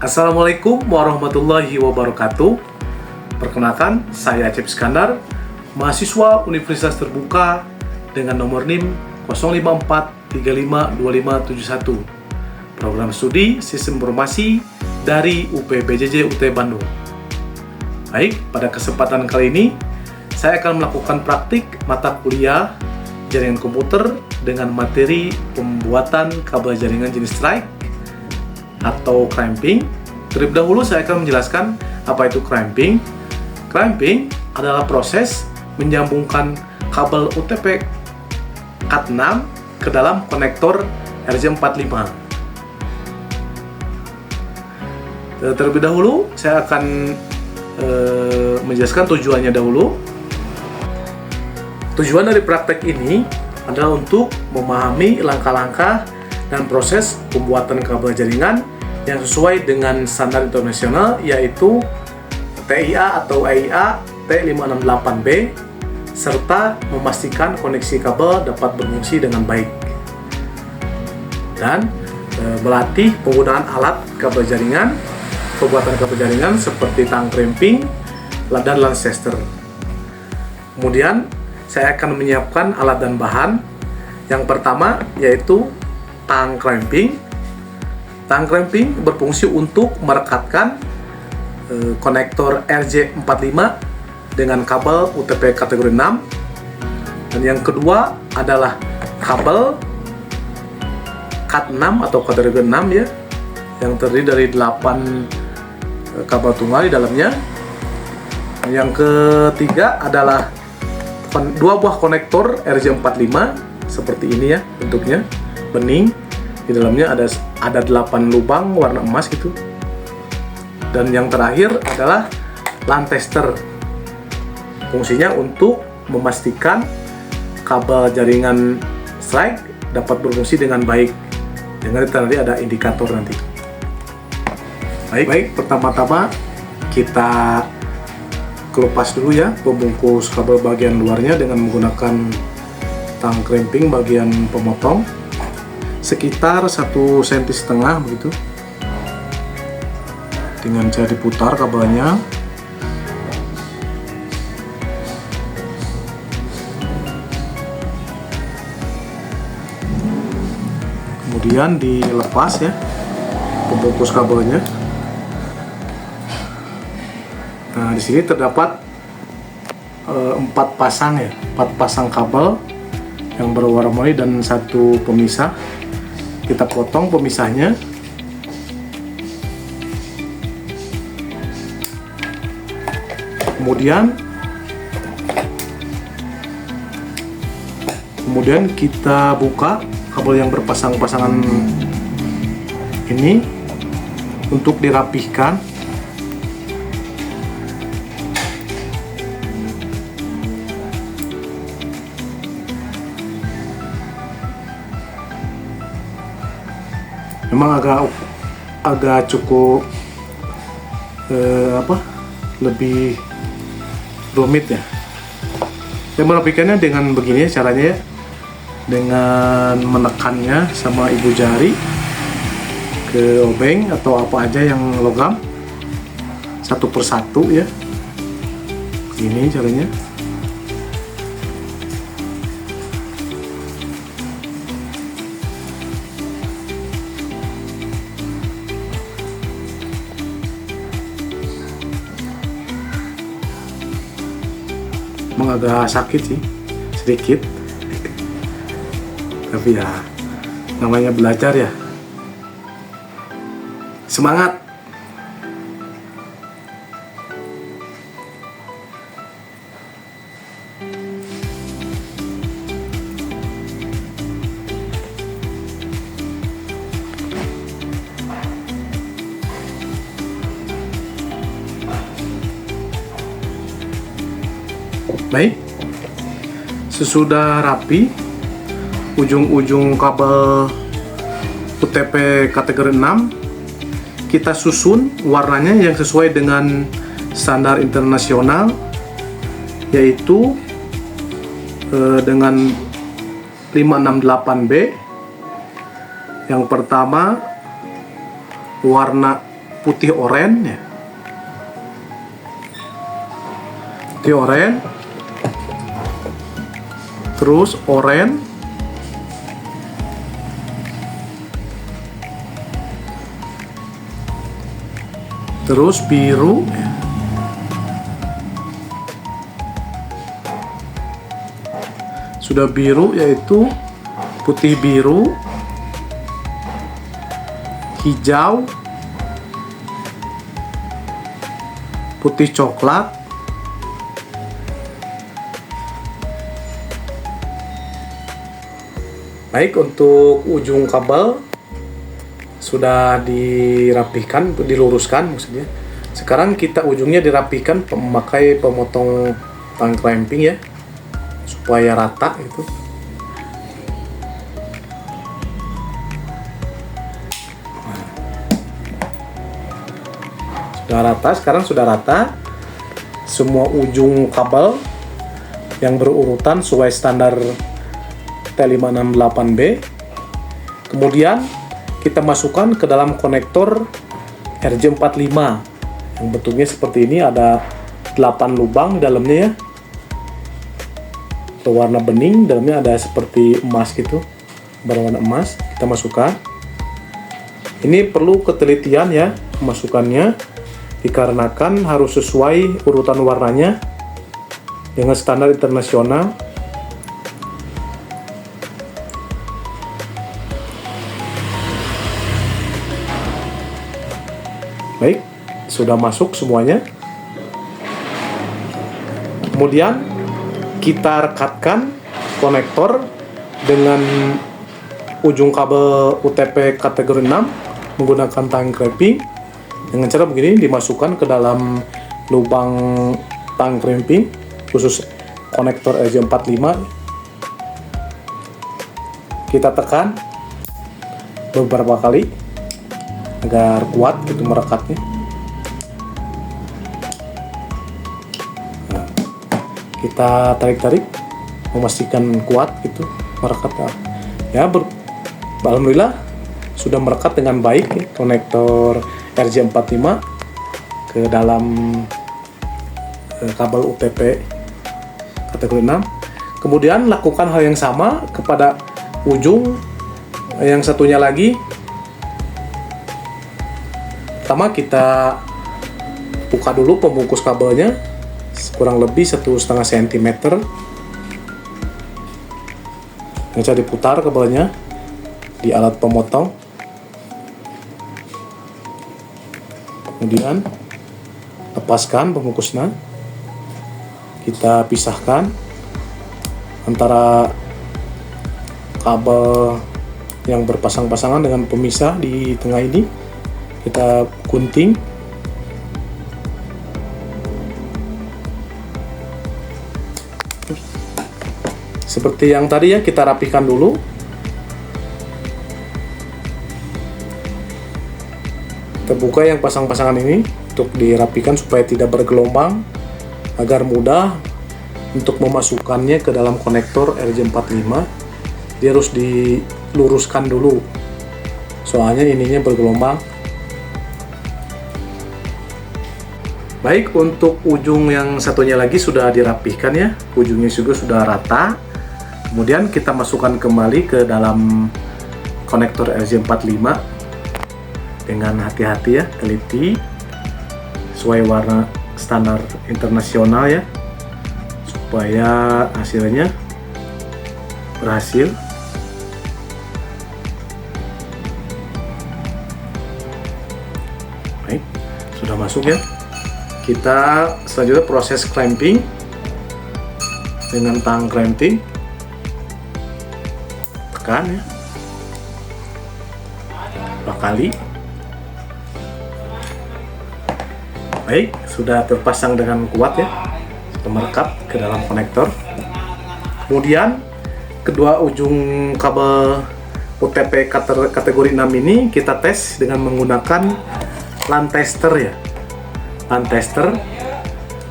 Assalamualaikum warahmatullahi wabarakatuh. Perkenalkan, saya Acep Iskandar, mahasiswa Universitas Terbuka dengan nomor NIM 054352571, program studi Sistem Informasi dari UPBJJ UT Bandung. Baik, pada kesempatan kali ini saya akan melakukan praktik mata kuliah jaringan komputer dengan materi pembuatan kabel jaringan jenis strike atau crimping. Terlebih dahulu saya akan menjelaskan apa itu crimping. Crimping adalah proses menyambungkan kabel UTP Cat6 ke dalam konektor RJ45. Terlebih dahulu saya akan menjelaskan tujuannya dahulu. Tujuan dari praktek ini adalah untuk memahami langkah-langkah dan proses pembuatan kabel jaringan yang sesuai dengan standar internasional, yaitu TIA atau EIA T568B, serta memastikan koneksi kabel dapat berfungsi dengan baik, dan melatih penggunaan alat kabel jaringan, pembuatan kabel jaringan seperti tang crimping dan Lancaster. Kemudian saya akan menyiapkan alat dan bahan. Yang pertama yaitu tang crimping. Tang crimping berfungsi untuk merekatkan konektor RJ45 dengan kabel UTP kategori 6. Dan yang kedua adalah kabel Cat6 atau kategori 6 ya, yang terdiri dari 8 kabel tunggal di dalamnya. Yang ketiga adalah 2 buah konektor RJ45 seperti ini ya bentuknya, bening. Di dalamnya ada 8 lubang warna emas gitu. Dan yang terakhir adalah Lancaster. Fungsinya untuk memastikan kabel jaringan strike dapat berfungsi dengan baik. Dengan nanti ada indikator nanti. Baik, pertama-tama kita kelupas dulu ya pembungkus kabel bagian luarnya dengan menggunakan tang crimping bagian pemotong sekitar 1,5 cm begitu. Dengan cara diputar kabelnya. Kemudian dilepas ya pembungkus kabelnya. Nah, di sini terdapat 4 pasang kabel yang berwarna-warni dan 1 pemisah. Kita potong pemisahnya. Kemudian kita buka kabel yang berpasang-pasangan ini untuk dirapihkan. Memang agak cukup lebih rumit ya. Saya merapikannya dengan begini caranya ya, dengan menekannya sama ibu jari ke obeng atau apa aja yang logam satu persatu ya. Ini caranya. Emang agak sakit sih sedikit, tapi ya namanya belajar ya, semangat. Baik, sesudah rapi ujung-ujung kabel UTP kategori 6, kita susun warnanya yang sesuai dengan standar internasional, yaitu dengan 568B. Yang pertama warna putih oranye ya. Putih oranye, terus oranye, terus biru ya. Sudah biru yaitu putih biru, hijau, putih coklat, baik. Untuk ujung kabel sudah dirapihkan, diluruskan maksudnya. Sekarang kita ujungnya dirapihkan memakai pemotong tang clamping ya, supaya rata itu. Sudah rata, sekarang sudah rata semua ujung kabel yang berurutan sesuai standar T568B. Kemudian kita masukkan ke dalam konektor RJ45 yang bentuknya seperti ini, ada 8 lubang di dalamnya ya, berwarna bening, dalamnya ada seperti emas gitu, berwarna emas. Kita masukkan. Ini perlu ketelitian ya pemasukannya, dikarenakan harus sesuai urutan warnanya dengan standar internasional. Baik, sudah masuk semuanya. Kemudian kita rekatkan konektor dengan ujung kabel UTP kategori 6 menggunakan tang clamping. Dengan cara begini, dimasukkan ke dalam lubang tang clamping khusus konektor RJ45. Kita tekan beberapa kali agar kuat gitu merekatnya. Nah, kita tarik-tarik memastikan kuat gitu merekat ya. Alhamdulillah sudah merekat dengan baik ya, konektor RJ45 ke dalam kabel UTP kategori 6. Kemudian lakukan hal yang sama kepada ujung yang satunya lagi. Pertama kita buka dulu pembungkus kabelnya kurang lebih 1,5 cm. Bisa diputar kabelnya di alat pemotong. Kemudian lepaskan pembungkusnya. Kita pisahkan antara kabel yang berpasang-pasangan dengan pemisah di tengah ini. Kita gunting. Seperti yang tadi ya, kita rapikan dulu. Kita buka yang pasang-pasangan ini untuk dirapikan supaya tidak bergelombang, agar mudah untuk memasukkannya ke dalam konektor RJ45. Dia harus diluruskan dulu, soalnya ininya bergelombang. Baik, untuk ujung yang satunya lagi sudah dirapihkan ya, ujungnya juga sudah rata. Kemudian kita masukkan kembali ke dalam konektor RJ45 dengan hati-hati ya, teliti sesuai warna standar internasional ya, supaya hasilnya berhasil. Baik, sudah masuk ya. Kita selanjutnya proses clamping dengan tang clamping. Tekan ya, dua kali. Baik, sudah terpasang dengan kuat ya, sudah merekat ke dalam konektor. Kemudian kedua ujung kabel UTP kategori 6 ini kita tes dengan menggunakan LAN tester ya, LAN tester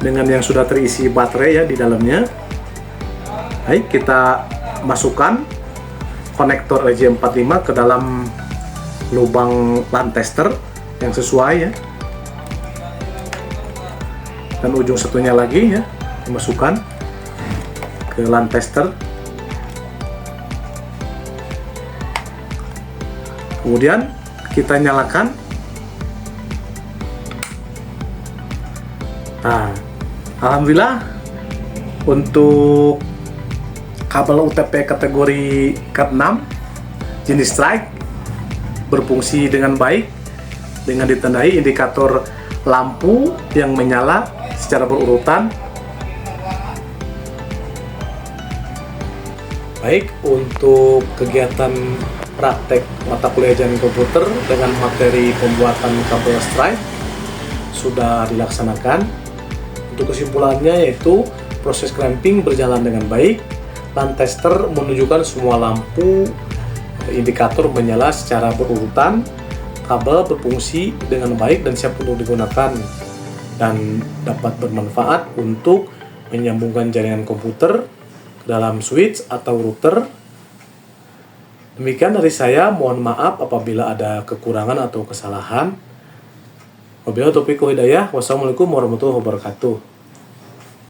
dengan yang sudah terisi baterai ya di dalamnya. Baik, kita masukkan konektor RJ45 ke dalam lubang LAN tester yang sesuai ya. Dan ujung satunya lagi ya dimasukkan ke LAN tester. Kemudian kita nyalakan. Nah, alhamdulillah untuk kabel UTP kategori Cat 6 jenis strike berfungsi dengan baik dengan ditandai indikator lampu yang menyala secara berurutan. Baik, untuk kegiatan praktek mata kuliah jaringan komputer dengan materi pembuatan kabel strike sudah dilaksanakan. Untuk kesimpulannya yaitu proses clamping berjalan dengan baik, LAN tester menunjukkan semua lampu indikator menyala secara berurutan, kabel berfungsi dengan baik dan siap untuk digunakan dan dapat bermanfaat untuk menyambungkan jaringan komputer ke dalam switch atau router. Demikian dari saya, mohon maaf apabila ada kekurangan atau kesalahan. Wabillahi taufiq wal hidayah. Wassalamualaikum warahmatullahi wabarakatuh.